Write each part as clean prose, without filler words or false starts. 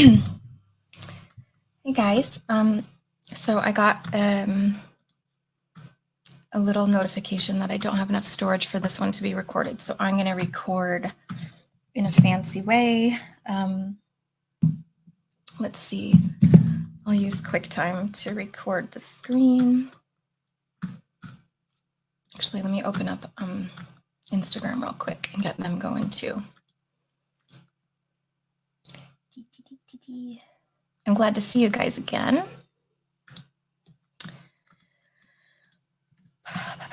Hey guys, so I got a little notification that I don't have enough storage for this one to be recorded, so I'm going to record in a fancy way. Let's see, I'll use QuickTime to record the screen. Actually, let me open up Instagram real quick and get them going too. I'm glad to see you guys again. I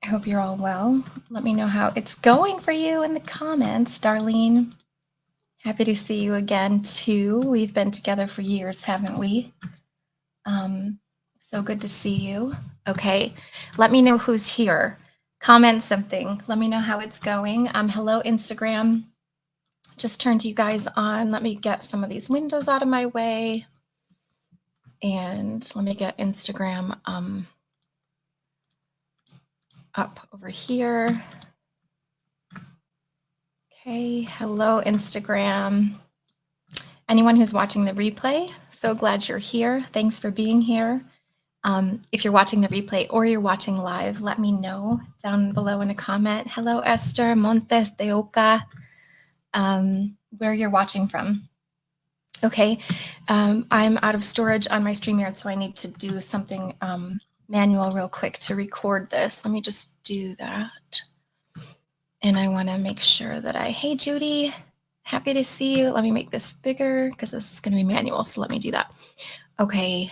hope you're all well. Let me know how it's going for you in the comments, Darlene. Happy to see you again too. We've been together for years, haven't we? So good to see you. Okay, let me know who's here. Comment something. Let me know how it's going. Hello, Instagram. Just turned you guys on. Let me get some of these windows out of my way. And let me get Instagram up over here. Okay, hello, Instagram. Anyone who's watching the replay, so glad you're here. Thanks for being here. If you're watching the replay or you're watching live, let me know down below in a comment. Hello, Esther Montes de Oca, where you're watching from. Okay, I'm out of storage on my StreamYard, so I need to do something manual real quick to record this. Let me just do that. And I want to make sure that hey, Judy, happy to see you. Let me make this bigger because this is going to be manual, so let me do that. Okay.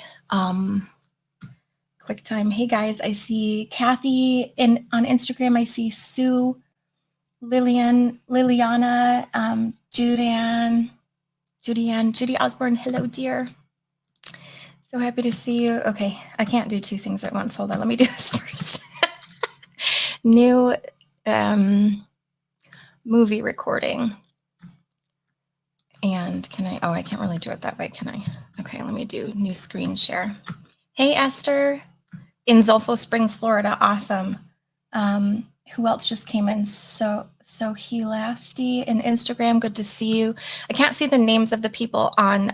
QuickTime. Hey guys, I see Kathy on Instagram. I see Sue, Liliana, Judy Osborne. Hello, dear. So happy to see you. Okay, I can't do two things at once. Hold on, let me do this first. New movie recording. And can I? Oh, I can't really do it that way, can I? Okay, let me do new screen share. Hey, Esther. In Zolfo Springs, Florida. Awesome. Who else just came in? So Helasty in Instagram. Good to see you. I can't see the names of the people on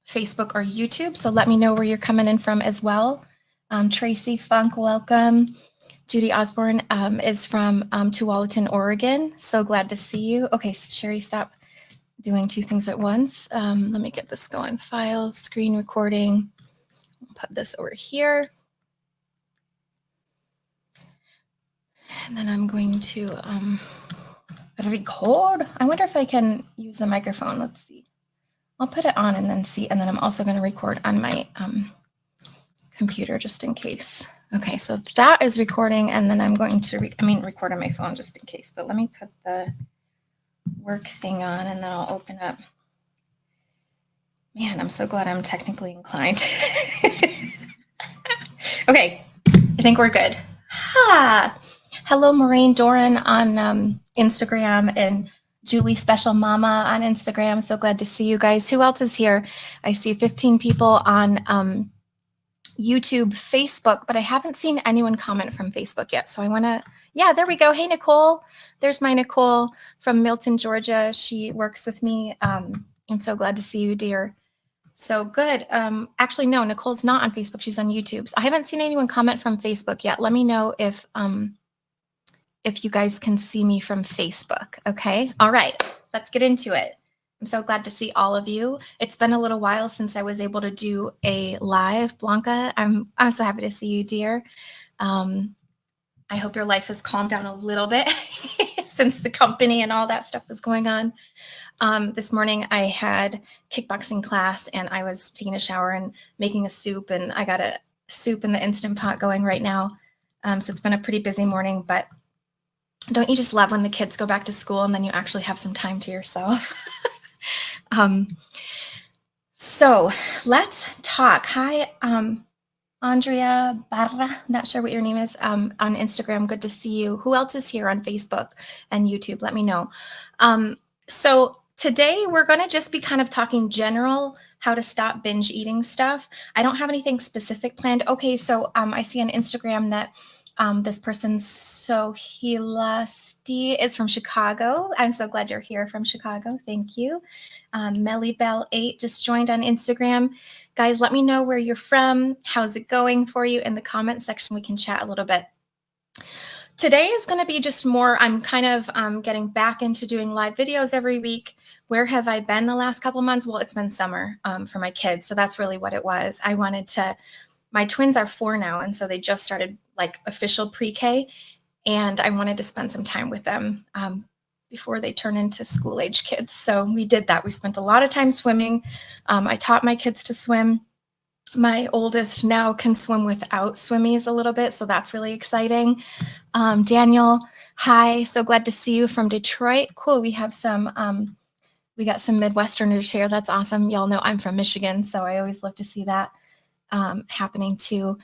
Facebook or YouTube, so let me know where you're coming in from as well. Tracy Funk, welcome. Judy Osborne is from Tualatin, Oregon. So glad to see you. Okay, Cheri, stop doing two things at once. Let me get this going. File, screen recording. Put this over here. And then I'm going to record. I wonder if I can use the microphone. Let's see. I'll put it on and then see. And then I'm also going to record on my computer just in case. Okay, so that is recording. And then I'm going to record on my phone just in case. But let me put the work thing on and then I'll open up. Man, I'm so glad I'm technically inclined. Okay, I think we're good. Ha! Hello, Maureen Doran on Instagram and Julie Special Mama on Instagram. So glad to see you guys. Who else is here? I see 15 people on YouTube, Facebook, but I haven't seen anyone comment from Facebook yet. So I want to, yeah, there we go. Hey, Nicole. There's my Nicole from Milton, Georgia. She works with me. I'm so glad to see you, dear. So good. Actually, no, Nicole's not on Facebook. She's on YouTube. So I haven't seen anyone comment from Facebook yet. Let me know if you guys can see me from Facebook. Okay. All right. Let's get into it. I'm so glad to see all of you. It's been a little while since I was able to do a live, Blanca. I'm so happy to see you, dear. I hope your life has calmed down a little bit since the company and all that stuff was going on. This morning I had kickboxing class and I was taking a shower and making a soup, and I got a soup in the Instant Pot going right now. So it's been a pretty busy morning, but don't you just love when the kids go back to school and then you actually have some time to yourself? So let's talk. Hi, Andrea Barra, not sure what your name is, on Instagram. Good to see you. Who else is here on Facebook and YouTube? Let me know. So today we're going to just be kind of talking general, how to stop binge eating stuff. I don't have anything specific planned. Okay, so I see on Instagram that This person, Sohilasti, is from Chicago. I'm so glad you're here from Chicago. Thank you. Melly Bell 8 just joined on Instagram. Guys, let me know where you're from. How's it going for you in the comment section? We can chat a little bit. Today is going to be just more, I'm kind of getting back into doing live videos every week. Where have I been the last couple months? Well, it's been summer for my kids. So that's really what it was. I wanted to, my twins are 4 now. And so they just started like official pre-K. And I wanted to spend some time with them before they turn into school age kids. So we did that. We spent a lot of time swimming. I taught my kids to swim. My oldest now can swim without swimmies a little bit. So that's really exciting. Daniel, hi. So glad to see you from Detroit. Cool. We have some, we got some Midwesterners here. That's awesome. Y'all know I'm from Michigan. So I always love to see that happening too.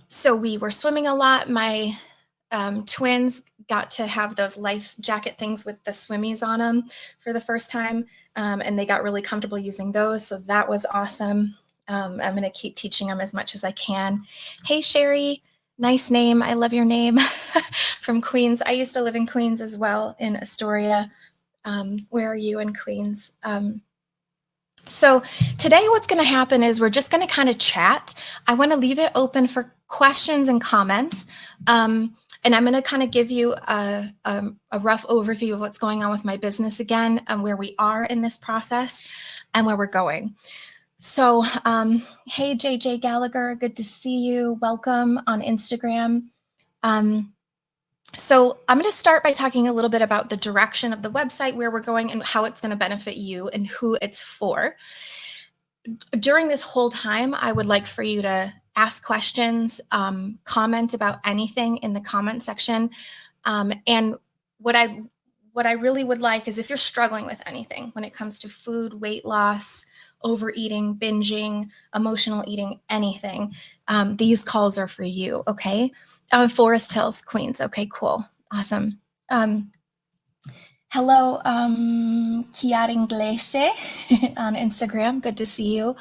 So we were swimming a lot. My twins got to have those life jacket things with the swimmies on them for the first time. And they got really comfortable using those. So that was awesome. I'm going to keep teaching them as much as I can. Hey, Cheri, nice name. I love your name. From Queens. I used to live in Queens as well, in Astoria. Where are you in Queens? So today what's going to happen is we're just going to kind of chat. I want to leave it open for questions and comments. And I'm going to kind of give you a rough overview of what's going on with my business again and where we are in this process and where we're going. So, hey, JJ Gallagher, good to see you. Welcome on Instagram. So I'm going to start by talking a little bit about the direction of the website, where we're going and how it's going to benefit you and who it's for. During this whole time, I would like for you to ask questions, comment about anything in the comment section. And what I really would like is if you're struggling with anything when it comes to food, weight loss, overeating, binging, emotional eating, anything, these calls are for you, okay? Forest Hills, Queens. Okay, cool. Awesome. Hello, Chiara Inglese on Instagram. Good to see you.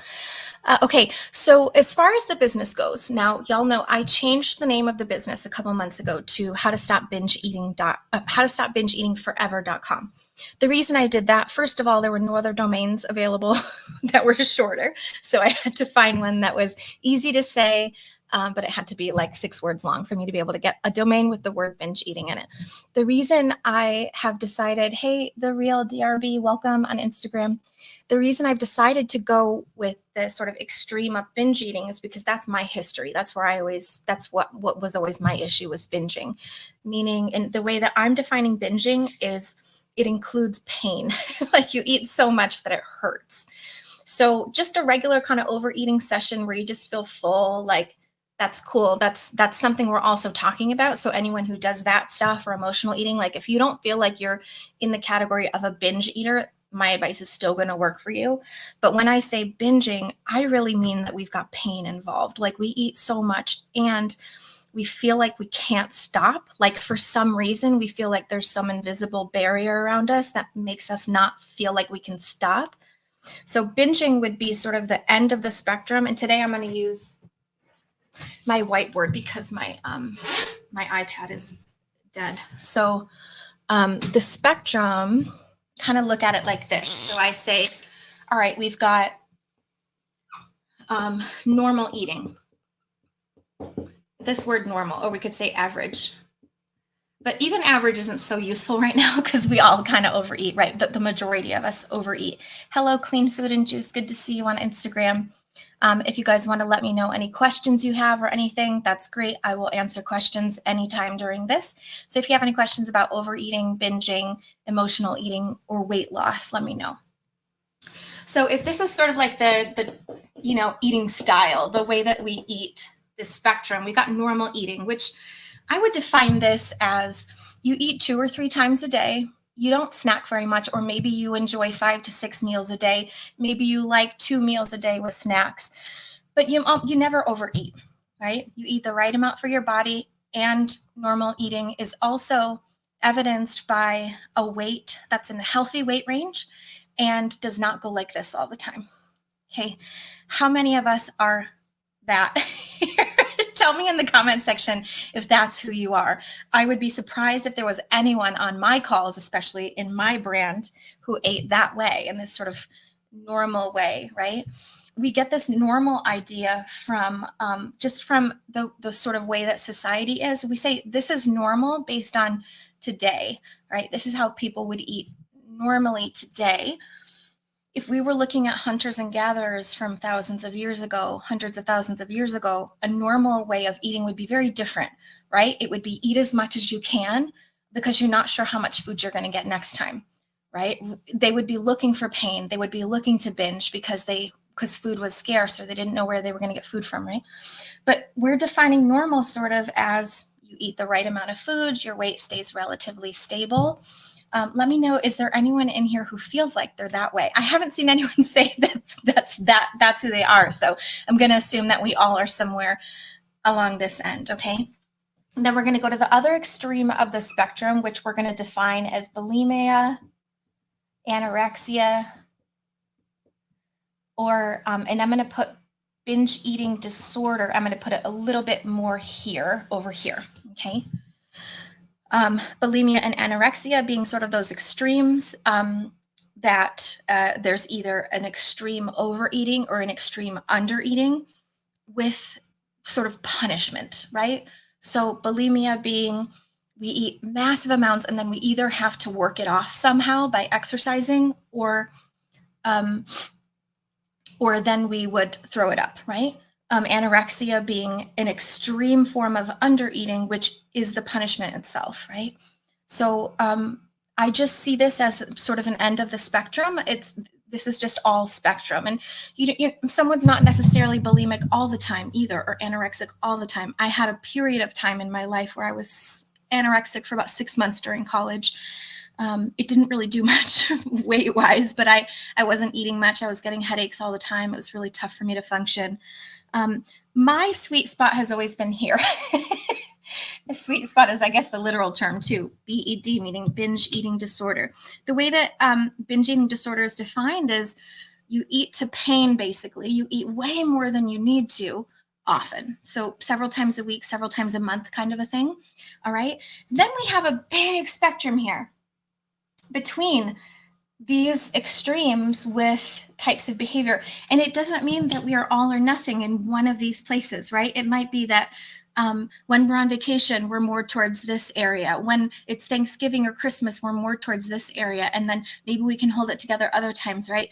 Okay, so as far as the business goes, now y'all know I changed the name of the business a couple months ago to howtostopbingeeatingforever.com. The reason I did that, first of all, there were no other domains available that were shorter, so I had to find one that was easy to say, but it had to be like 6 words long for me to be able to get a domain with the word binge eating in it. The reason I have decided, hey, the real DRB, welcome on Instagram. The reason I've decided to go with the sort of extreme of binge eating is because that's my history. That's where that's what was always my issue, was binging. Meaning, and the way that I'm defining binging is it includes pain. Like you eat so much that it hurts. So just a regular kind of overeating session where you just feel full, like that's cool. That's something we're also talking about. So anyone who does that stuff or emotional eating, like if you don't feel like you're in the category of a binge eater, my advice is still going to work for you. But when I say binging, I really mean that we've got pain involved. Like we eat so much and we feel like we can't stop. Like for some reason, we feel like there's some invisible barrier around us that makes us not feel like we can stop. So binging would be sort of the end of the spectrum. And today I'm going to use my whiteboard because my iPad is dead. So the spectrum, kind of look at it like this. So I say, all right, we've got normal eating. This word normal, or we could say average. But even average isn't so useful right now because we all kind of overeat, right? The majority of us overeat. Hello, Clean Food and Juice. Good to see you on Instagram. If you guys want to let me know any questions you have or anything, that's great. I will answer questions anytime during this. So if you have any questions about overeating, binging, emotional eating, or weight loss, let me know. So if this is sort of like the eating style, the way that we eat, this spectrum, we got normal eating, which I would define this as you eat 2 or 3 times a day. You don't snack very much, or maybe you enjoy 5 to 6 meals a day. Maybe you like 2 meals a day with snacks, but you never overeat, right? You eat the right amount for your body, and normal eating is also evidenced by a weight that's in the healthy weight range and does not go like this all the time. Okay, how many of us are that? Tell me in the comment section if that's who you are. I would be surprised if there was anyone on my calls, especially in my brand, who ate that way, in this sort of normal way, right? We get this normal idea from just from the sort of way that society is. We say this is normal based on today, right? This is how people would eat normally today. If we were looking at hunters and gatherers from thousands of years ago, hundreds of thousands of years ago, a normal way of eating would be very different, right? It would be eat as much as you can because you're not sure how much food you're going to get next time, right? They would be looking for pain. They would be looking to binge because food was scarce or they didn't know where they were going to get food from, right? But we're defining normal sort of as you eat the right amount of food, your weight stays relatively stable. Let me know, is there anyone in here who feels like they're that way? I haven't seen anyone say that's who they are. So I'm going to assume that we all are somewhere along this end, okay? And then we're going to go to the other extreme of the spectrum, which we're going to define as bulimia, anorexia, or, and I'm going to put binge eating disorder. I'm going to put it a little bit more here, over here, okay? Bulimia and anorexia being sort of those extremes that there's either an extreme overeating or an extreme undereating with sort of punishment, right? So bulimia being we eat massive amounts and then we either have to work it off somehow by exercising or then we would throw it up, right? Anorexia being an extreme form of undereating, which is the punishment itself, right? So I just see this as sort of an end of the spectrum. This is just all spectrum. And someone's not necessarily bulimic all the time either, or anorexic all the time. I had a period of time in my life where I was anorexic for about 6 months during college. It didn't really do much weight-wise, but I wasn't eating much. I was getting headaches all the time. It was really tough for me to function. My sweet spot has always been here. The sweet spot is, I guess, the literal term too, BED, meaning binge eating disorder. The way that binge eating disorder is defined is you eat to pain, basically. You eat way more than you need to often. So several times a week, several times a month kind of a thing. All right. Then we have a big spectrum here between these extremes with types of behavior. And it doesn't mean that we are all or nothing in one of these places, right? It might be that when we're on vacation, we're more towards this area. When it's Thanksgiving or Christmas, we're more towards this area. And then maybe we can hold it together other times, right?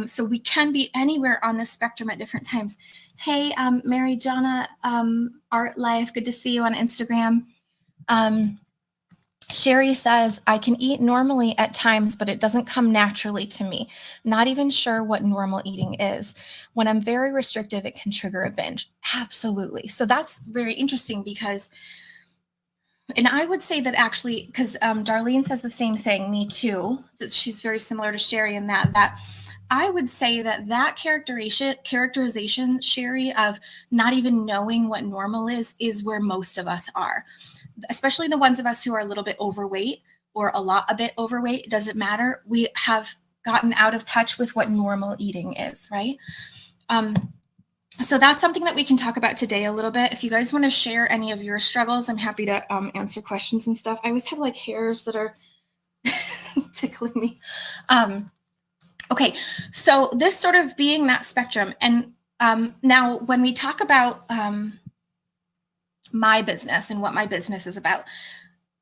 So we can be anywhere on the spectrum at different times. Hey, Mary Jana, Art Life, good to see you on Instagram. Cheri says, I can eat normally at times, but it doesn't come naturally to me. Not even sure what normal eating is. When I'm very restrictive, it can trigger a binge. Absolutely. So that's very interesting because, and I would say that actually, because Darlene says the same thing, me too. She's very similar to Cheri in that I would say that characterization, Cheri, of not even knowing what normal is where most of us are. Especially the ones of us who are a little bit overweight or a bit overweight, it doesn't matter. We have gotten out of touch with what normal eating is, right? So that's something that we can talk about today a little bit. If you guys want to share any of your struggles, I'm happy to answer questions and stuff. I always have like hairs that are tickling me. Okay, so this sort of being that spectrum. And now when we talk about my business and what my business is about.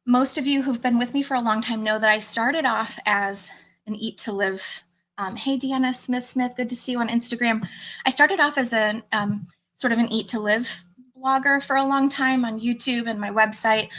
Most of you who've been with me for a long time know that I started off as an eat to live. Hey, Deanna Smith, good to see you on Instagram. I started off as a sort of an eat to live blogger for a long time on YouTube and my website.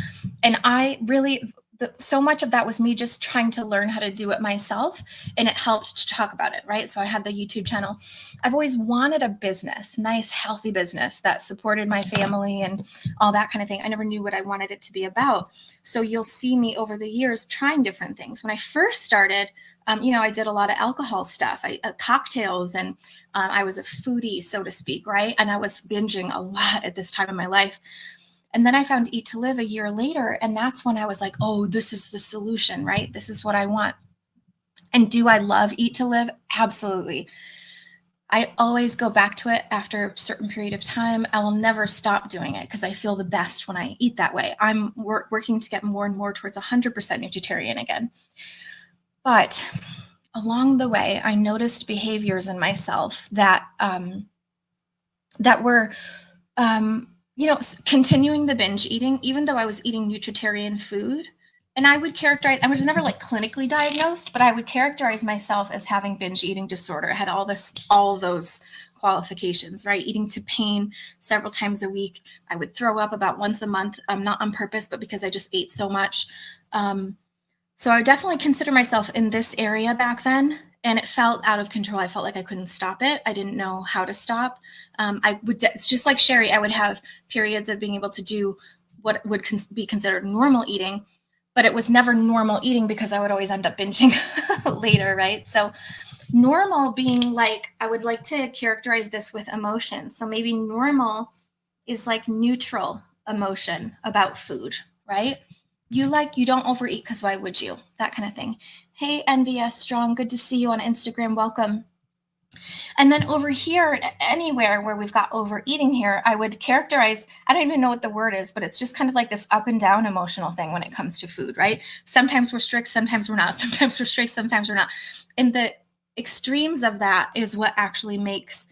And I really, so much of that was me just trying to learn how to do it myself. And it helped to talk about it, right? So I had the YouTube channel. I've always wanted a business, nice, healthy business that supported my family and all that kind of thing. I never knew what I wanted it to be about. So you'll see me over the years trying different things. When I first started, I did a lot of alcohol stuff, cocktails, and I was a foodie, so to speak, right? And I was binging a lot at this time in my life. And then I found Eat to Live a year later. And that's when I was like, oh, this is the solution, right? This is what I want. And do I love Eat to Live? Absolutely. I always go back to it after a certain period of time. I will never stop doing it because I feel the best when I eat that way. I'm working to get more and more towards 100% nutritarian again. But along the way, I noticed behaviors in myself that were, continuing the binge eating, even though I was eating nutritarian food. And I was never like clinically diagnosed, but I would characterize myself as having binge eating disorder. I had all those qualifications, right? Eating to pain several times a week. I would throw up about once a month, not on purpose, but because I just ate so much. So I definitely consider myself in this area back then, and it felt out of control. I felt like I couldn't stop it. I didn't know how to stop. It's just like Cheri, I would have periods of being able to do what would be considered normal eating, but it was never normal eating because I would always end up binging later, right? So normal being like, I would like to characterize this with emotion. So maybe normal is like neutral emotion about food, right? You don't overeat because why would you? That kind of thing. Hey, NVS Strong, good to see you on Instagram. Welcome. And then over here, anywhere where we've got overeating here, I would characterize, I don't even know what the word is, but it's just kind of like this up and down emotional thing when it comes to food, right? Sometimes we're strict, sometimes we're not. Sometimes we're strict, sometimes we're not. And the extremes of that is what actually makes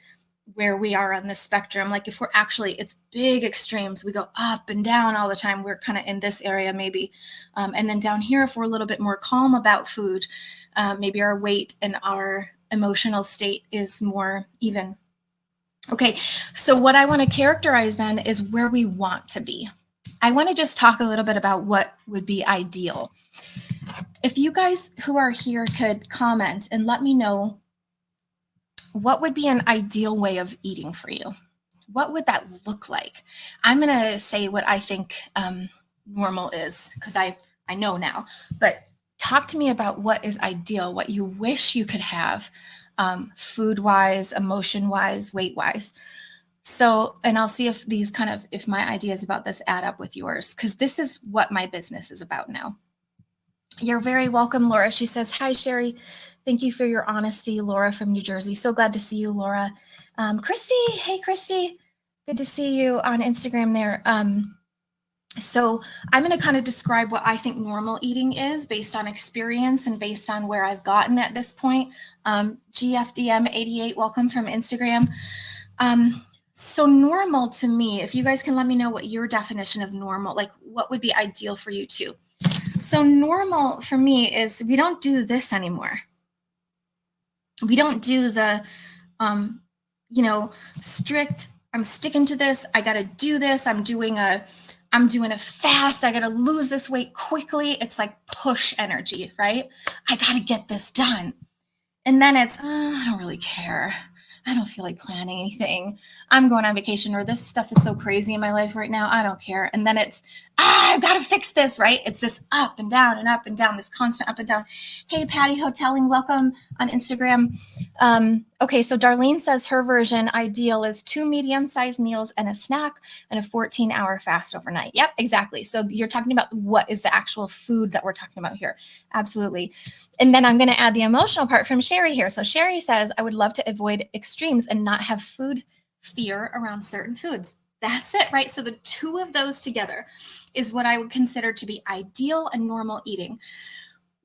where we are on the spectrum. Like if it's big extremes, we go up and down all the time. We're kind of in this area maybe. And then down here, if we're a little bit more calm about food, maybe our weight and our emotional state is more even. Okay, so what I want to characterize then is where we want to be. I want to just talk a little bit about what would be ideal. If you guys who are here could comment and let me know, what would be an ideal way of eating for you? What would that look like? I'm going to say what I think normal is because I know now, but talk to me about what is ideal, what you wish you could have food-wise, emotion-wise, weight-wise. So, and I'll see if if my ideas about this add up with yours, because this is what my business is about now. You're very welcome, Laura. She says, hi, Cheri. Thank you for your honesty, Laura from New Jersey. So glad to see you, Laura. Christy, hey, Christy. Good to see you on Instagram there. So I'm going to kind of describe what I think normal eating is based on experience and based on where I've gotten at this point. GFDM88, welcome from Instagram. So normal to me, if you guys can let me know what your definition of normal, like what would be ideal for you too. So normal for me is we don't do this anymore. We don't do the, strict, I'm sticking to this. I got to do this. I'm doing a fast. I got to lose this weight quickly. It's like push energy, right? I got to get this done. And then it's, I don't really care. I don't feel like planning anything. I'm going on vacation, or this stuff is so crazy in my life right now. I don't care. And then it's, I've got to fix this, right? It's this up and down and up and down, this constant up and down. Hey, Patty Hoteling, welcome on Instagram. Okay, so Darlene says her version ideal is 2 medium-sized meals and a snack and a 14-hour fast overnight. Yep, exactly. So you're talking about what is the actual food that we're talking about here. Absolutely. And then I'm going to add the emotional part from Cheri here. So Cheri says, I would love to avoid extremes and not have food fear around certain foods. That's it, right? So the two of those together is what I would consider to be ideal and normal eating,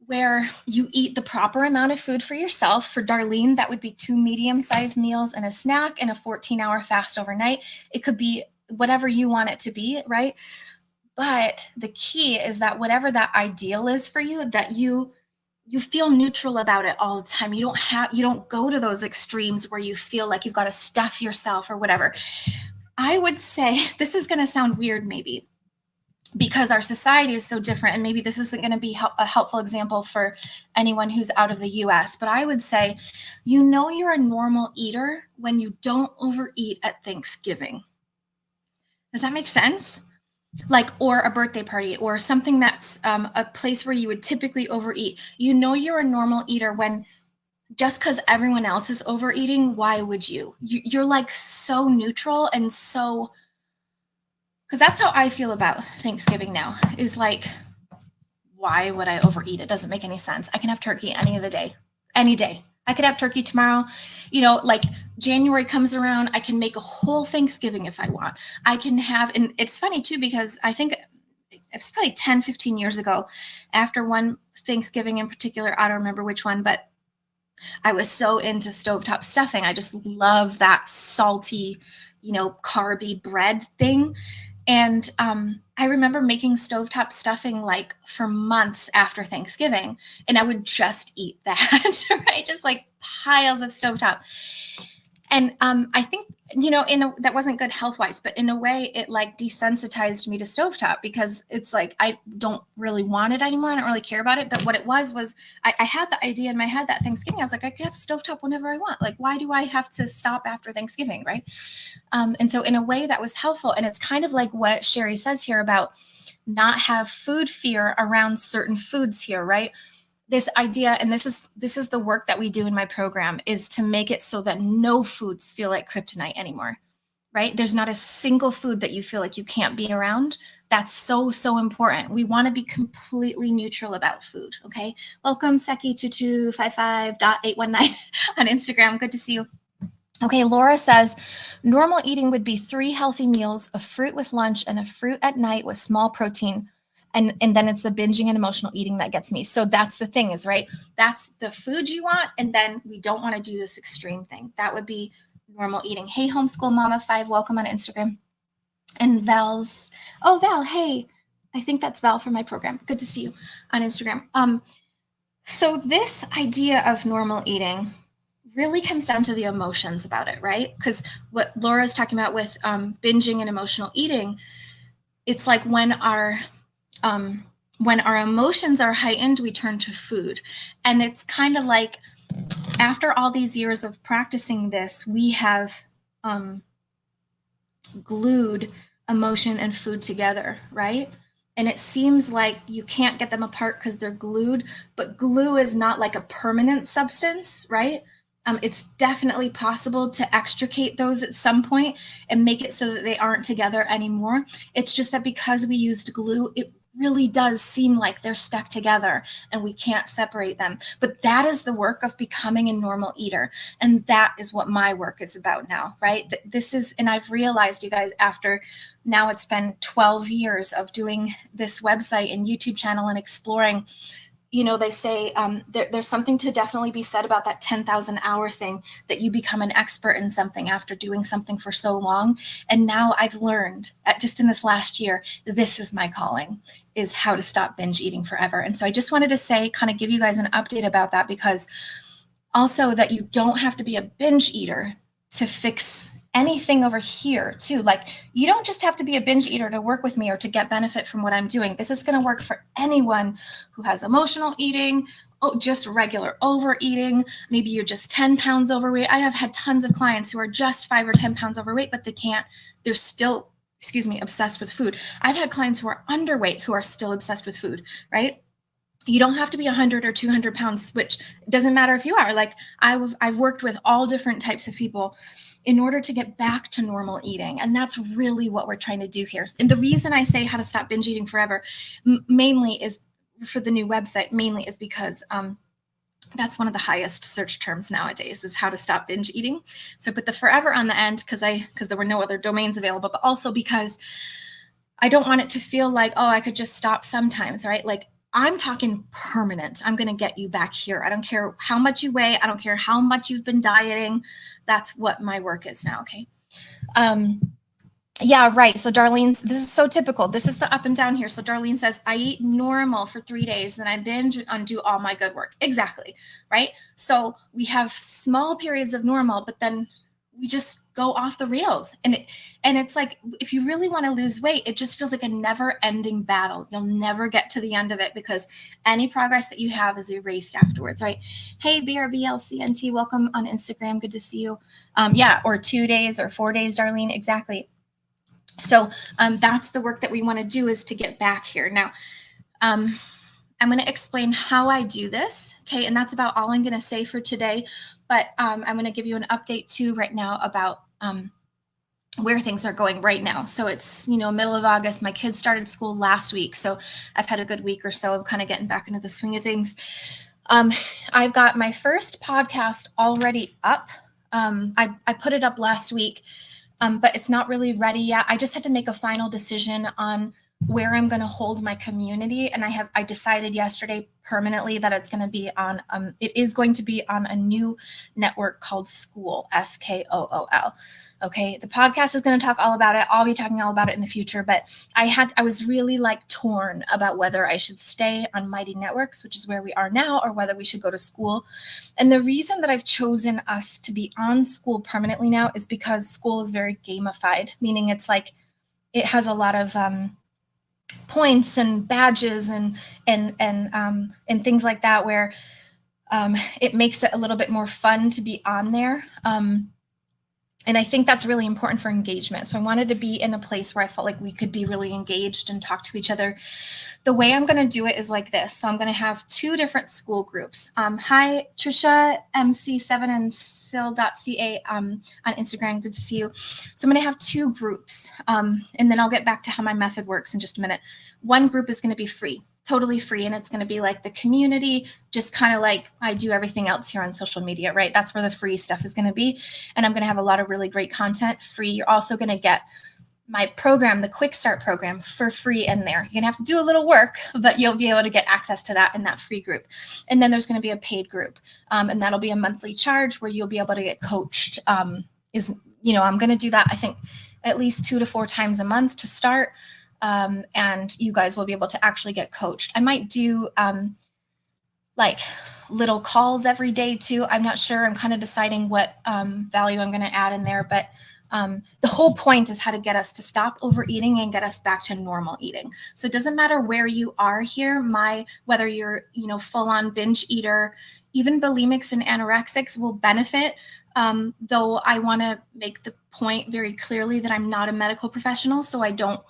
where you eat the proper amount of food for yourself. For Darlene, that would be 2 medium-sized meals and a snack and a 14-hour fast overnight. It could be whatever you want it to be, right? But the key is that whatever that ideal is for you, that you feel neutral about it all the time. You don't go to those extremes where you feel like you've got to stuff yourself or whatever. I would say, this is going to sound weird maybe, because our society is so different, and maybe this isn't going to be a helpful example for anyone who's out of the US, but I would say, you're a normal eater when you don't overeat at Thanksgiving. Does that make sense? Like, or a birthday party or something that's a place where you would typically overeat. You're a normal eater when, just because everyone else is overeating, why would you? You're like so neutral and so, because that's how I feel about Thanksgiving now, is like, why would I overeat? It doesn't make any sense. I can have turkey any day. I could have turkey tomorrow. Like January comes around, I can make a whole Thanksgiving if I want. I can have, and it's funny too, because I think it's probably 10, 15 years ago, after one Thanksgiving in particular, I don't remember which one, but I was so into stovetop stuffing. I just love that salty, carby bread thing. And I remember making stovetop stuffing like for months after Thanksgiving, and I would just eat that, right? Just like piles of stovetop. And I think, that wasn't good health wise, but in a way it like desensitized me to stovetop, because it's like, I don't really want it anymore. I don't really care about it. But what it was I had the idea in my head that Thanksgiving, I was like, I could have stovetop whenever I want. Like, why do I have to stop after Thanksgiving, right? And so in a way that was helpful. And it's kind of like what Cheri says here about not have food fear around certain foods here, right? This idea, and this is the work that we do in my program, is to make it so that no foods feel like kryptonite anymore, right? There's not a single food that you feel like you can't be around. That's so, so important. We want to be completely neutral about food, okay? Welcome, Seki2255.819 on Instagram. Good to see you. Okay, Laura says, normal eating would be 3 healthy meals, a fruit with lunch and a fruit at night with small protein. And then it's the binging and emotional eating that gets me. So that's the thing is, right? That's the food you want. And then we don't want to do this extreme thing. That would be normal eating. Hey, homeschool mama 5, welcome on Instagram. And Val, hey, I think that's Val from my program. Good to see you on Instagram. So this idea of normal eating really comes down to the emotions about it, right? Because what Laura's talking about with binging and emotional eating, it's like when our emotions are heightened, we turn to food. And it's kind of like, after all these years of practicing this, we have glued emotion and food together, right? And it seems like you can't get them apart because they're glued, but glue is not like a permanent substance, right? It's definitely possible to extricate those at some point and make it so that they aren't together anymore. It's just that because we used glue, it really does seem like they're stuck together and we can't separate them. But that is the work of becoming a normal eater. And that is what my work is about now, right? This is, and I've realized, you guys, after now it's been 12 years of doing this website and YouTube channel and exploring, they say there's something to definitely be said about that 10,000 hour thing, that you become an expert in something after doing something for so long. And now I've learned, just in this last year, this is my calling, is how to stop binge eating forever. And so I just wanted to say, kind of give you guys an update about that, because also that you don't have to be a binge eater to fix anything over here too. Like, you don't just have to be a binge eater to work with me or to get benefit from what I'm doing. This is going to work for anyone who has emotional eating, just regular overeating. Maybe you're just 10 pounds overweight. I have had tons of clients who are just 5 or 10 pounds overweight, but they're still, obsessed with food. I've had clients who are underweight who are still obsessed with food, right? You don't have to be 100 or 200 pounds, which doesn't matter if you are. Like, I've worked with all different types of people in order to get back to normal eating. And that's really what we're trying to do here. And the reason I say how to stop binge eating forever, mainly is for the new website, mainly is because that's one of the highest search terms nowadays, is how to stop binge eating. So I put the forever on the end because there were no other domains available, but also because I don't want it to feel like, I could just stop sometimes, right? Like, I'm talking permanent. I'm going to get you back here. I don't care how much you weigh. I don't care how much you've been dieting. That's what my work is now. Okay. Yeah, right. So Darlene, this is so typical. This is the up and down here. So Darlene says, I eat normal for 3 days, then I binge and undo all my good work. Exactly. Right. So we have small periods of normal, but then we just go off the rails. And it's like, if you really want to lose weight, it just feels like a never ending battle. You'll never get to the end of it because any progress that you have is erased afterwards, right? Hey, BRBLCNT, welcome on Instagram. Good to see you. Or 2 days or 4 days, Darlene. Exactly. So that's the work that we want to do, is to get back here. Now, I'm going to explain how I do this. Okay. And that's about all I'm going to say for today. But I'm going to give you an update too right now about where things are going right now. So it's, middle of August. My kids started school last week. So I've had a good week or so of kind of getting back into the swing of things. I've got my first podcast already up. I put it up last week, but it's not really ready yet. I just had to make a final decision on where I'm going to hold my community, and I decided yesterday permanently that it's going to be on it is going to be on a new network called Skool, Skool. Okay, the podcast is going to talk all about it. I'll be talking all about it in the future, but I was really like torn about whether I should stay on Mighty Networks, which is where we are now, or whether we should go to Skool. And the reason that I've chosen us to be on Skool permanently now is because Skool is very gamified, meaning it's like it has a lot of points and badges and things like that, where it makes it a little bit more fun to be on there. And I think that's really important for engagement. So I wanted to be in a place where I felt like we could be really engaged and talk to each other. The way I'm going to do it is like this. So I'm going to have two different Skool groups. Hi, Trisha, MC7 and sil.ca on Instagram. Good to see you. So I'm going to have two groups. And then I'll get back to how my method works in just a minute. One group is going to be free, totally free. And it's going to be like the community, just kind of like I do everything else here on social media, right? That's where the free stuff is going to be. And I'm going to have a lot of really great content free. You're also going to get my program, the Quick Start program, for free in there. You're going to have to do a little work, but you'll be able to get access to that in that free group. And then there's going to be a paid group. And that'll be a monthly charge where you'll be able to get coached. I'm going to do that, I think, at least 2 to 4 times a month to start. And you guys will be able to actually get coached. I might do like little calls every day too. I'm not sure. I'm kind of deciding what value I'm going to add in there, but the whole point is how to get us to stop overeating and get us back to normal eating. So it doesn't matter where you are here, whether you're, full on binge eater, even bulimics and anorexics will benefit. Though I want to make the point very clearly that I'm not a medical professional, so I don't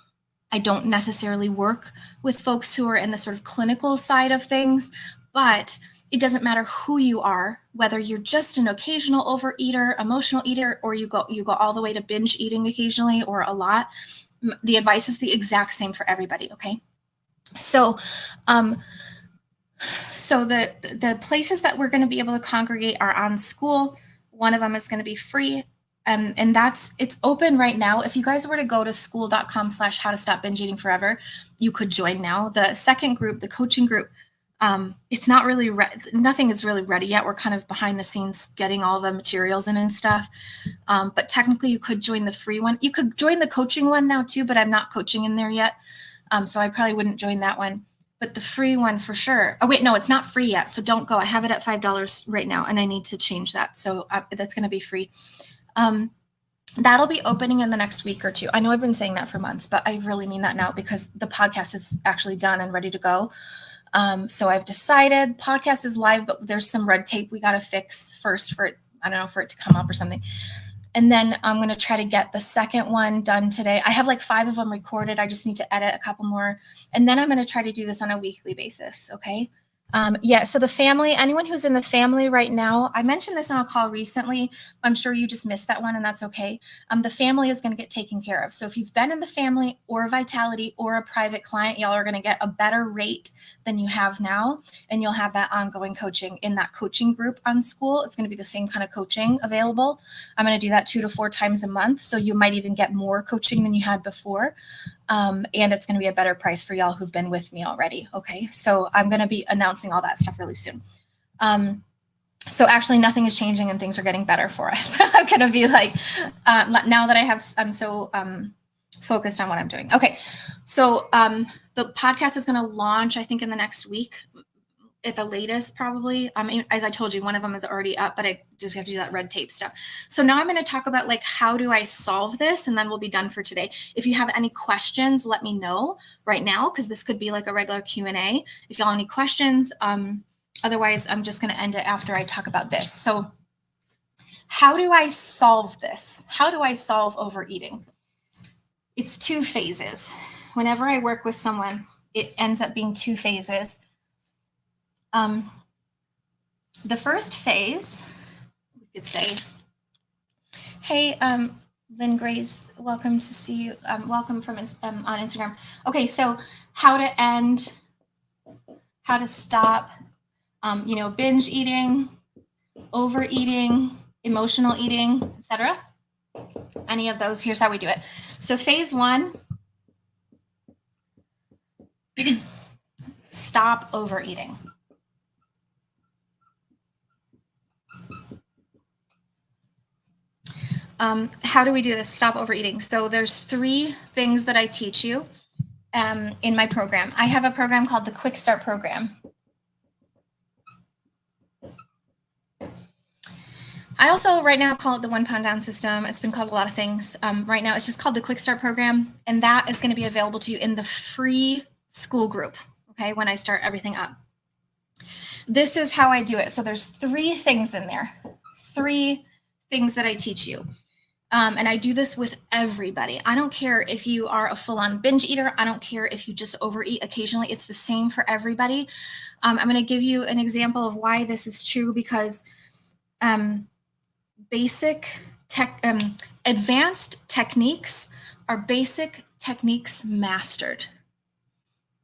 necessarily work with folks who are in the sort of clinical side of things, but it doesn't matter who you are, whether you're just an occasional overeater, emotional eater, or you go all the way to binge eating occasionally or a lot. The advice is the exact same for everybody. Okay. So, the places that we're going to be able to congregate are on Skool. One of them is going to be free. And it's open right now. If you guys were to go to skool.com/how to stop binge eating forever, you could join now. The second group, the coaching group, it's not really, nothing is really ready yet. We're kind of behind the scenes getting all the materials in and stuff. But technically you could join the free one. You could join the coaching one now too, but I'm not coaching in there yet. So I probably wouldn't join that one, but the free one for sure. Oh wait, no, it's not free yet. So don't go. I have it at $5 right now and I need to change that. So that's going to be free. That'll be opening in the next week or two. I know I've been saying that for months, but I really mean that now because the podcast is actually done and ready to go. So I've decided podcast is live, but there's some red tape we got to fix first for it. I don't know, for it to come up or something. And then I'm going to try to get the second one done today. I have like 5 of them recorded. I just need to edit a couple more. And then I'm going to try to do this on a weekly basis. Okay. So the family, anyone who's in the family right now, I mentioned this on a call recently. I'm sure you just missed that one and that's okay. The family is going to get taken care of. So if you've been in the family or Vitality or a private client, y'all are going to get a better rate than you have now. And you'll have that ongoing coaching in that coaching group on Skool. It's going to be the same kind of coaching available. I'm going to do that 2 to 4 times a month. So you might even get more coaching than you had before. And it's going to be a better price for y'all who've been with me already. Okay. So I'm going to be announcing all that stuff really soon. So actually nothing is changing and things are getting better for us. I'm going to be like, now that I'm so focused on what I'm doing. Okay. So the podcast is going to launch, I think in the next week at the latest, probably. I mean, as I told you, one of them is already up, but I just have to do that red tape stuff. So now I'm going to talk about like, how do I solve this? And then we'll be done for today. If you have any questions, let me know right now, because this could be like a regular Q&A. If y'all have any questions, otherwise I'm just going to end it after I talk about this. So how do I solve this? How do I solve overeating? It's 2 phases. Whenever I work with someone, it ends up being 2 phases. The first phase, we could say, hey, Lynn Grace, welcome to see you. Welcome from on Instagram. Okay, so how to stop Binge eating, overeating, emotional eating, etc. Any of those, here's how we do it. So phase 1, stop overeating. How do we do this? Stop overeating. So there's 3 things that I teach you in my program. I have a program called the Quick Start Program. I also right now call it the 1 Pound Down system. It's been called a lot of things. Right now it's just called the Quick Start Program, and that is going to be available to you in the free school group, okay, when I start everything up. This is how I do it. So there's 3 things in there, 3 things that I teach you. And I do this with everybody. I don't care if you are a full-on binge eater. I don't care if you just overeat occasionally. It's the same for everybody. I'm going to give you an example of why this is true, because advanced techniques are basic techniques mastered.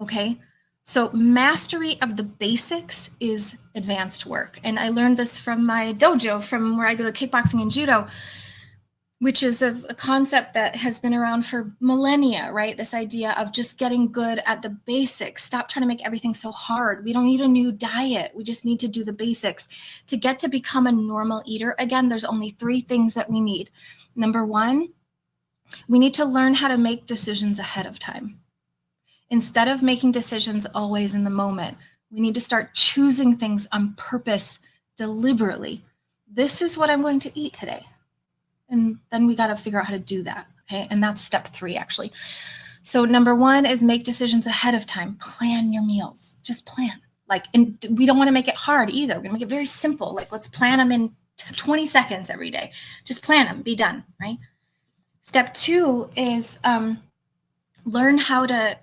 Okay? So mastery of the basics is advanced work. And I learned this from my dojo, from where I go to kickboxing and judo, which is a concept that has been around for millennia, right? This idea of just getting good at the basics. Stop trying to make everything so hard. We don't need a new diet. We just need to do the basics. To get to become a normal eater, again, there's only 3 things that we need. Number 1, we need to learn how to make decisions ahead of time. Instead of making decisions always in the moment, we need to start choosing things on purpose, deliberately. This is what I'm going to eat today. And then we got to figure out how to do that. Okay. And that's step 3, actually. So number 1 is make decisions ahead of time. Plan your meals. Just plan. And we don't want to make it hard either. We're going to make it very simple. Let's plan them in 20 seconds every day. Just plan them, be done, right? Step 2 is learn how to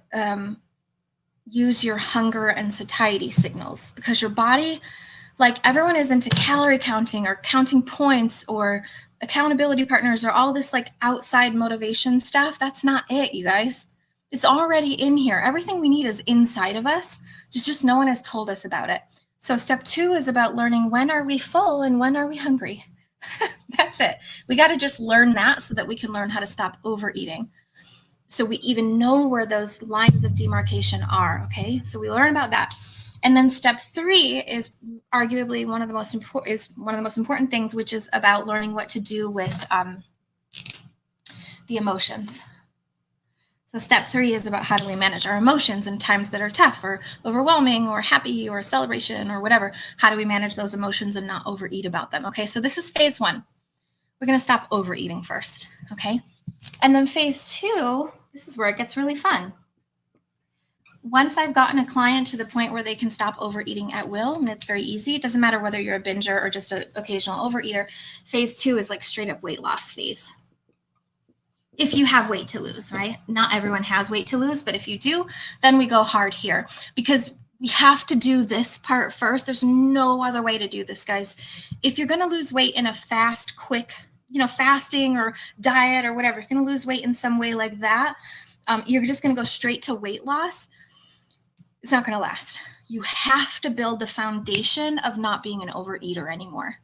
use your hunger and satiety signals, because your body, everyone is into calorie counting or counting points or accountability partners or all this outside motivation stuff. That's not it, you guys. It's already in here. Everything we need is inside of us. Just no one has told us about it. So step 2 is about learning when are we full and when are we hungry. That's it. We got to just learn that so that we can learn how to stop overeating. So we even know where those lines of demarcation are. Okay. So we learn about that. And then step 3 is arguably one of the most important things, which is about learning what to do with the emotions. So step 3 is about how do we manage our emotions in times that are tough or overwhelming or happy or celebration or whatever. How do we manage those emotions and not overeat about them? Okay, so this is phase 1. We're going to stop overeating first. Okay, and then phase 2, this is where it gets really fun. Once I've gotten a client to the point where they can stop overeating at will, and it's very easy, it doesn't matter whether you're a binger or just an occasional overeater, phase 2 is straight up weight loss phase. If you have weight to lose, right? Not everyone has weight to lose, but if you do, then we go hard here, because we have to do this part first. There's no other way to do this, guys. If you're going to lose weight in a fast, quick, fasting or diet or whatever, you're going to lose weight in some way like that, you're just going to go straight to weight loss. It's not going to last. You have to build the foundation of not being an overeater anymore,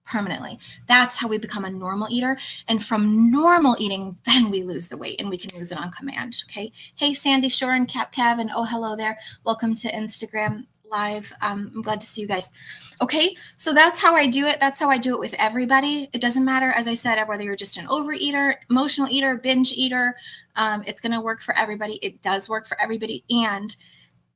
permanently. That's how we become a normal eater. And from normal eating, then we lose the weight and we can lose it on command. Okay. Hey, Sandy Shore and Cap Cav, and oh, hello there. Welcome to Instagram Live. I'm glad to see you guys. Okay. So that's how I do it. That's how I do it with everybody. It doesn't matter, as I said, whether you're just an overeater, emotional eater, binge eater. It's going to work for everybody. It does work for everybody. And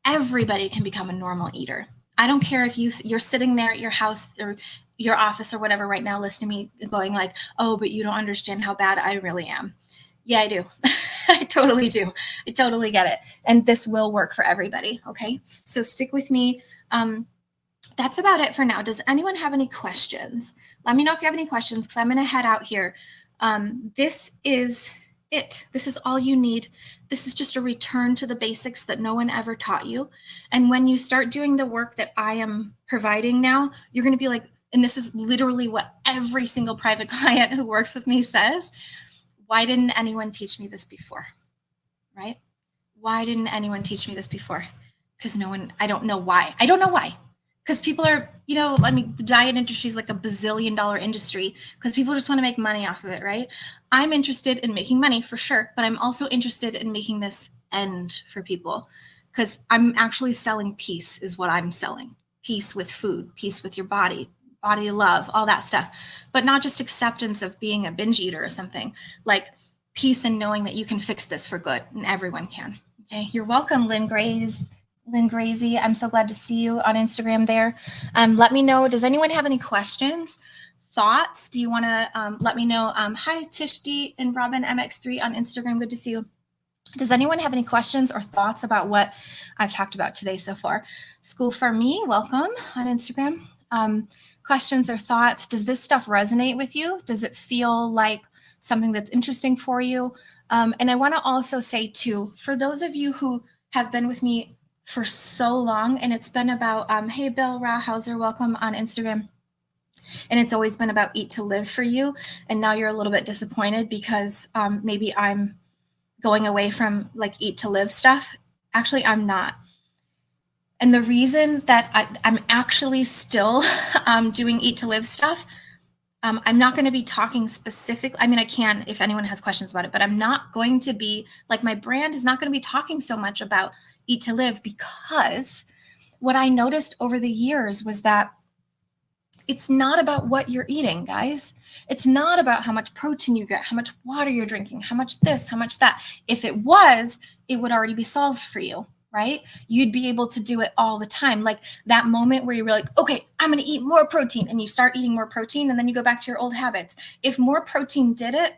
everybody can become a normal eater. I don't care if you're sitting there at your house or your office or whatever right now listening to me going oh, but you don't understand how bad I really am. Yeah, I do. I totally do. I totally get it. And this will work for everybody. Okay. So stick with me. That's about it for now. Does anyone have any questions? Let me know if you have any questions, because I'm going to head out here. This is it. This is all you need. This is just a return to the basics that no one ever taught you. And when you start doing the work that I am providing now, you're going to be and this is literally what every single private client who works with me says, why didn't anyone teach me this before? Right? Why didn't anyone teach me this before? Because I don't know why. I don't know why. because people are, the diet industry is like a bazillion-dollar industry because people just want to make money off of it, right? I'm interested in making money for sure, but I'm also interested in making this end for people because I'm actually selling peace is what I'm selling. Peace with food, peace with your body love, all that stuff, but not just acceptance of being a binge eater or something, like peace in knowing that you can fix this for good and everyone can. Okay, you're welcome, Lynn Grazy. I'm so glad to see you on Instagram there. Let me know, does anyone have any questions, thoughts? Do you want to let me know? Hi, Tish D and Robin MX3 on Instagram. Good to see you. Does anyone have any questions or thoughts about what I've talked about today so far? School for Me, welcome on Instagram. Questions or thoughts? Does this stuff resonate with you? Does it feel like something that's interesting for you? And I want to also say too, for those of you who have been with me for so long, and it's been about, hey, Bill Rahauser, welcome on Instagram. And it's always been about eat to live for you. And now you're a little bit disappointed because maybe I'm going away from like eat to live stuff. Actually, I'm not. And the reason that I'm actually still doing eat to live stuff, I'm not going to be talking specific. I mean, I can if anyone has questions about it, but I'm not going to be like, my brand is not going to be talking so much about eat to live, because what I noticed over the years was that it's not about what you're eating, guys. It's not about how much protein you get, how much water you're drinking, how much this, how much that. If it was, it would already be solved for you, right? You'd be able to do it all the time. Like that moment where you're like, okay, I'm going to eat more protein, and you start eating more protein, and then you go back to your old habits. If more protein did it,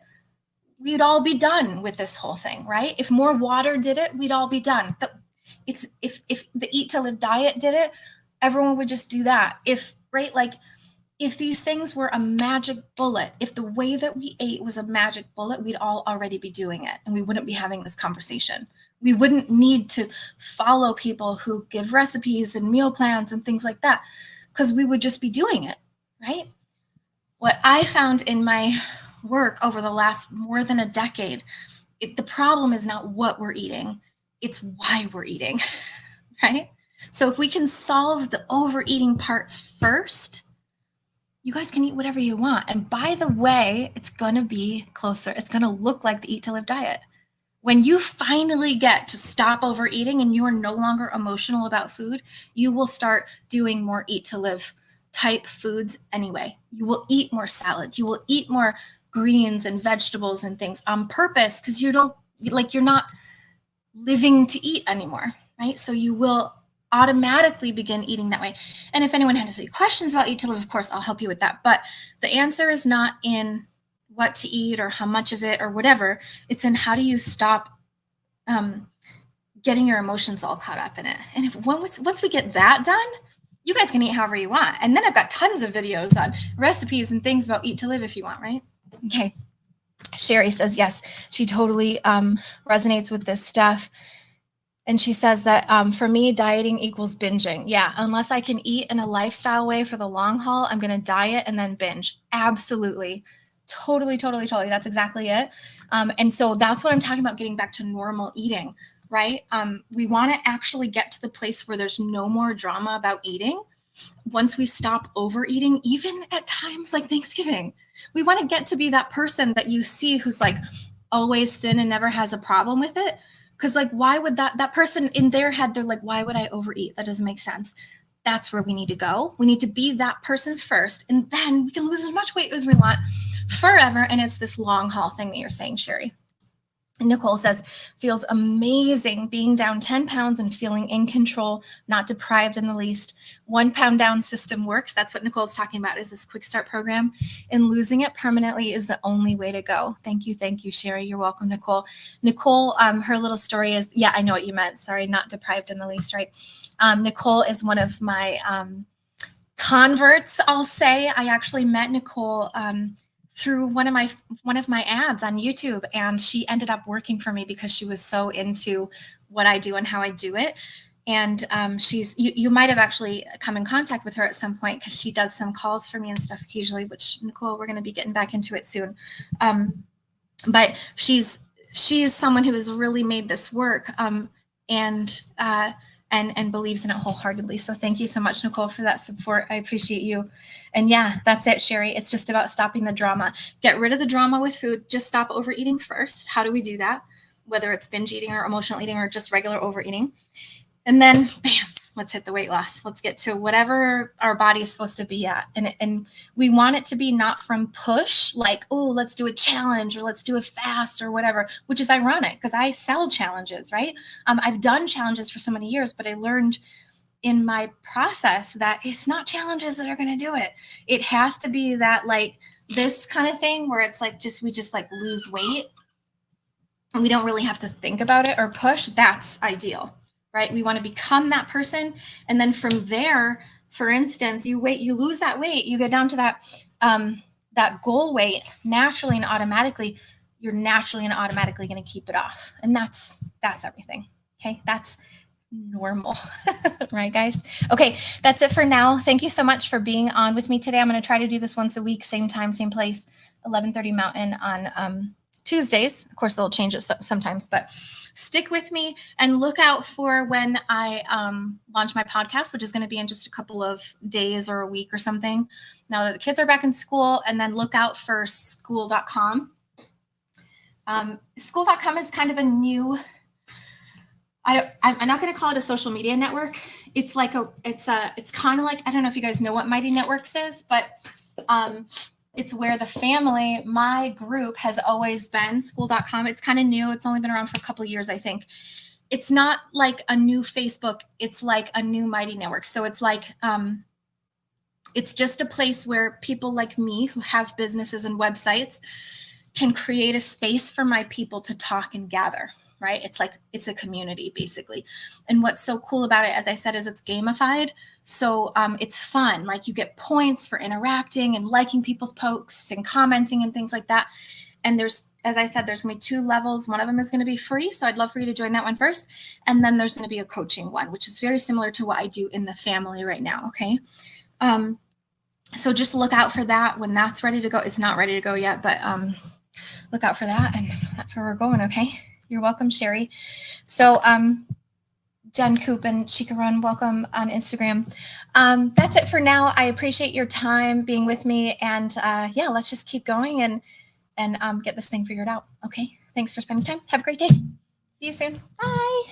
we'd all be done with this whole thing, right? If more water did it, we'd all be done. If the eat to live diet did it, everyone would just do that. If these things were a magic bullet, if the way that we ate was a magic bullet, we'd all already be doing it, and we wouldn't be having this conversation. We wouldn't need to follow people who give recipes and meal plans and things like that, because we would just be doing it, right? What I found in my work over the last more than a decade, the problem is not what we're eating, it's why we're eating, right? So if we can solve the overeating part first, you guys can eat whatever you want. And by the way, it's going to be closer. It's going to look like the eat to live diet. When you finally get to stop overeating and you are no longer emotional about food, you will start doing more eat to live type foods anyway. You will eat more salad. You will eat more greens and vegetables and things on purpose, because you're not living to eat anymore, right? So you will automatically begin eating that way. And if anyone has any questions about eat to live, of course, I'll help you with that. But the answer is not in what to eat or how much of it or whatever. It's in how do you stop getting your emotions all caught up in it. And once we get that done, you guys can eat however you want. And then I've got tons of videos on recipes and things about eat to live if you want, right? Okay. Cheri says, yes, she totally resonates with this stuff. And she says that for me, dieting equals binging. Yeah, unless I can eat in a lifestyle way for the long haul, I'm going to diet and then binge. Absolutely. Totally. That's exactly it. And so that's what I'm talking about, getting back to normal eating, right? We want to actually get to the place where there's no more drama about eating. Once we stop overeating, even at times like Thanksgiving, we want to get to be that person that you see who's like always thin and never has a problem with it. Because like, why would that person in their head, they're like, why would I overeat? That doesn't make sense. That's where we need to go. We need to be that person first, and then we can lose as much weight as we want forever. And it's this long haul thing that you're saying, Cheri. Nicole says, feels amazing being down 10 pounds and feeling in control, not deprived in the least. 1 pound down system works. That's what Nicole's talking about, is this quick start program. And losing it permanently is the only way to go. Thank you, Cheri. You're welcome, Nicole. Nicole, her little story is, yeah, I know what you meant. Sorry, not deprived in the least, right? Nicole is one of my converts, I'll say. I actually met Nicole through one of my ads on YouTube, and she ended up working for me because she was so into what I do and how I do it. And you might have actually come in contact with her at some point, because she does some calls for me and stuff occasionally, which, Nicole, we're going to be getting back into it soon. But she's someone who has really made this work. And and believes in it wholeheartedly. So thank you so much, Nicole, for that support. I appreciate you. And yeah, that's it, Cheri. It's just about stopping the drama. Get rid of the drama with food. Just stop overeating first. How do we do that? Whether it's binge eating or emotional eating or just regular overeating. And then, bam, let's hit the weight loss. Let's get to whatever our body is supposed to be at. And we want it to be not from push, like, oh, let's do a challenge or let's do a fast or whatever, which is ironic because I sell challenges, right? I've done challenges for so many years, but I learned in my process that it's not challenges that are going to do it. It has to be that like this kind of thing where it's like we just like lose weight and we don't really have to think about it or push. That's ideal. Right? We want to become that person. And then from there, for instance, you lose that weight, you get down to that goal weight naturally and automatically, you're naturally and automatically going to keep it off. And that's everything. Okay. That's normal. Right, guys? Okay. That's it for now. Thank you so much for being on with me today. I'm going to try to do this once a week, same time, same place, 11:30 Mountain on, Tuesdays. Of course, they'll change it sometimes, but stick with me and look out for when I launch my podcast, which is going to be in just a couple of days or a week or something. Now that the kids are back in school, and then look out for school.com. School.com is kind of a new, I'm not going to call it a social media network. It's like it's kind of like, I don't know if you guys know what Mighty Networks is, but it's where the family, my group has always been, school.com. It's kind of new. It's only been around for a couple of years, I think. It's not like a new Facebook. It's like a new Mighty Network. So it's like, it's just a place where people like me who have businesses and websites can create a space for my people to talk and gather, right? It's a community basically. And what's so cool about it, as I said, is it's gamified. So it's fun. Like you get points for interacting and liking people's posts and commenting and things like that. And there's, as I said, there's going to be 2 levels. One of them is going to be free. So I'd love for you to join that one first. And then there's going to be a coaching one, which is very similar to what I do in the family right now. Okay. So just look out for that when that's ready to go. It's not ready to go yet, but look out for that. And that's where we're going. Okay. You're welcome, Cheri. So, Jen Coop and Chica Run, welcome on Instagram. That's it for now. I appreciate your time being with me, and yeah, let's just keep going and get this thing figured out. Okay. Thanks for spending time. Have a great day. See you soon. Bye.